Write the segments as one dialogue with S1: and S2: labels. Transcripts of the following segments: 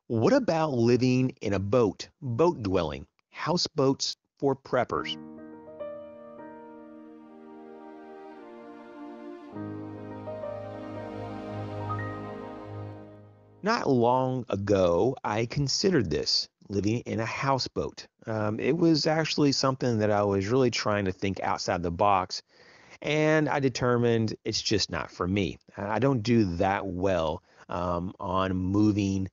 S1: What about living in a boat, boat dwelling, houseboats for preppers? Not long ago, I considered this, living in a houseboat. It was actually something that I was really trying to think outside the box, and I determined it's just not for me. I don't do that well on moving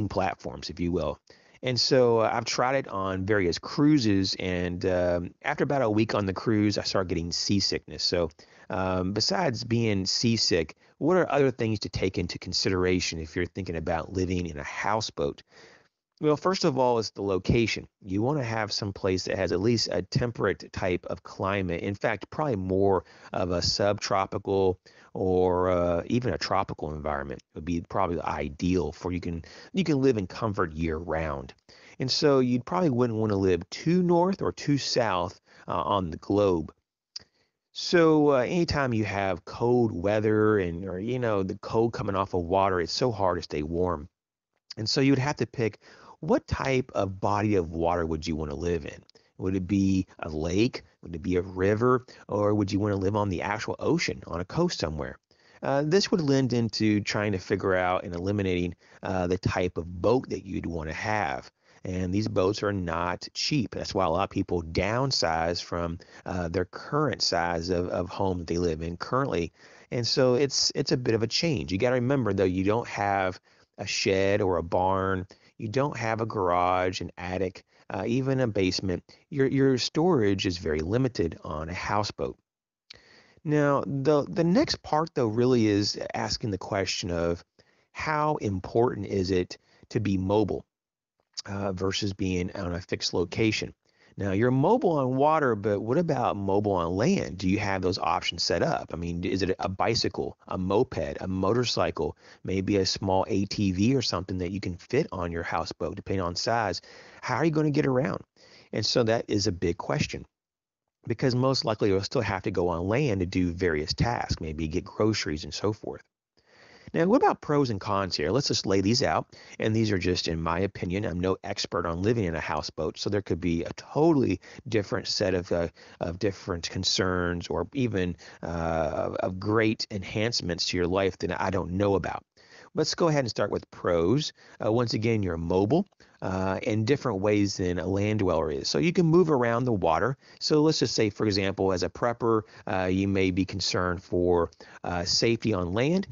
S1: platforms, if you will. And so I've tried it on various cruises, and after about a week on the cruise, I started getting seasickness. So, besides being seasick, what are other things to take into consideration if you're thinking about living in a houseboat? Well, first of all, is the location. You want to have some place that has at least a temperate type of climate. In fact, probably more of a subtropical or even a tropical environment would be probably ideal for you can live in comfort year round. And so you probably wouldn't want to live too north or too south on the globe. So anytime you have cold weather and or the cold coming off of water, it's so hard to stay warm. And so you would have to pick what type of body of water would you want to live in? Would it be a lake? Would it be a river? Or would you want to live on the actual ocean, on a coast somewhere? This would lend into trying to figure out and eliminating the type of boat that you'd want to have. And these boats are not cheap. That's why a lot of people downsize from their current size of home that they live in currently. And so it's a bit of a change. You got to remember though, you don't have a shed or a barn. You don't have a garage, an attic, even a basement. Your storage is very limited on a houseboat. Now, the next part though really is asking the question of how important is it to be mobile versus being on a fixed location. Now, you're mobile on water, but what about mobile on land? Do you have those options set up? I mean, is it a bicycle, a moped, a motorcycle, maybe a small ATV or something that you can fit on your houseboat, depending on size? How are you going to get around? And so that is a big question because most likely you'll still have to go on land to do various tasks, maybe get groceries and so forth. Now, what about pros and cons here? Let's just lay these out. And these are just in my opinion. I'm no expert on living in a houseboat, so there could be a totally different set of different concerns or even of great enhancements to your life that I don't know about. Let's go ahead and start with pros. Once again, you're mobile in different ways than a land dweller is. So you can move around the water. So let's just say, for example, as a prepper, you may be concerned for safety on land.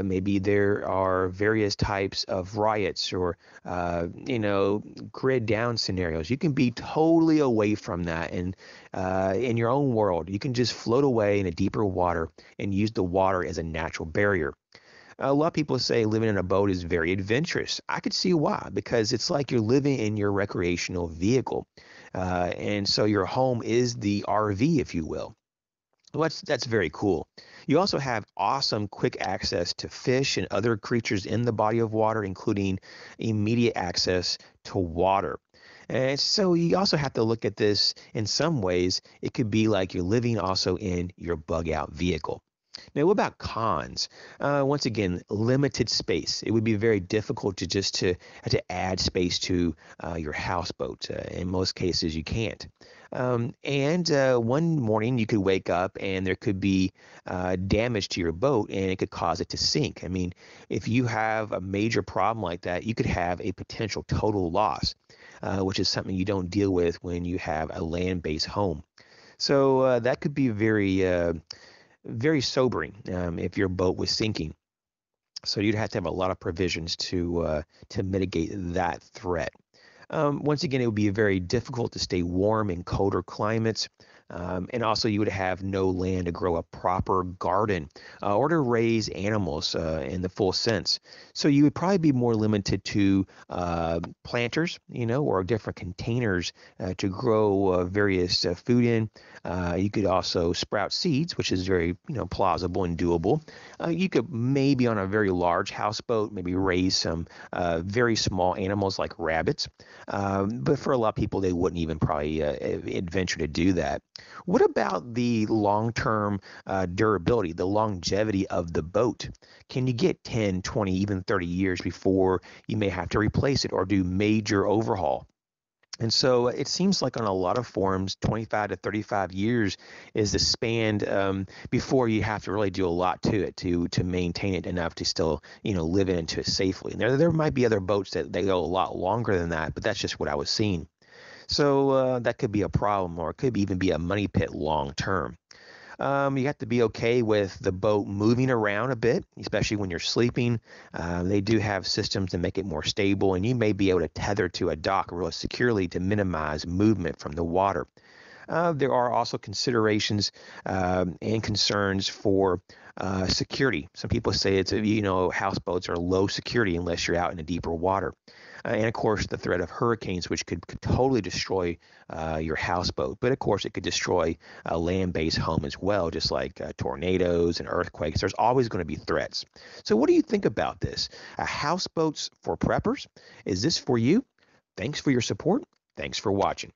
S1: Maybe there are various types of riots or, grid down scenarios. You can be totally away from that and in your own world. You can just float away in a deeper water and use the water as a natural barrier. A lot of people say living in a boat is very adventurous. I could see why, because it's like you're living in your recreational vehicle. And so your home is the RV, if you will. Well, that's very cool. You also have awesome quick access to fish and other creatures in the body of water, including immediate access to water. And so you also have to look at this in some ways. It could be like you're living also in your bug out vehicle. Now, what about cons? Once again, limited space. It would be very difficult to add space to your houseboat. In most cases, you can't. And one morning you could wake up and there could be damage to your boat and it could cause it to sink. I mean, if you have a major problem like that, you could have a potential total loss, which is something you don't deal with when you have a land-based home. So that could be very sobering if your boat was sinking. So you'd have to have a lot of provisions to mitigate that threat. Once again, it would be very difficult to stay warm in colder climates. And also, you would have no land to grow a proper garden or to raise animals in the full sense. So you would probably be more limited to planters, or different containers to grow various food in. You could also sprout seeds, which is very, plausible and doable. You could maybe on a very large houseboat, maybe raise some very small animals like rabbits. But for a lot of people, they wouldn't even probably adventure to do that. What about the long-term durability, the longevity of the boat? Can you get 10, 20, even 30 years before you may have to replace it or do major overhaul? And so it seems like on a lot of forums, 25 to 35 years is the span before you have to really do a lot to it to maintain it enough to still live into it safely. And there might be other boats that they go a lot longer than that, but that's just what I was seeing. So that could be a problem, or it could even be a money pit long term. You have to be okay with the boat moving around a bit, especially when you're sleeping. They do have systems to make it more stable, and you may be able to tether to a dock really securely to minimize movement from the water. There are also considerations and concerns for security. Some people say houseboats are low security unless you're out in the deeper water. And of course, the threat of hurricanes, which could totally destroy your houseboat. But of course, it could destroy a land-based home as well, just like tornadoes and earthquakes. There's always going to be threats. So, what do you think about this? Houseboats for preppers? Is this for you? Thanks for your support. Thanks for watching.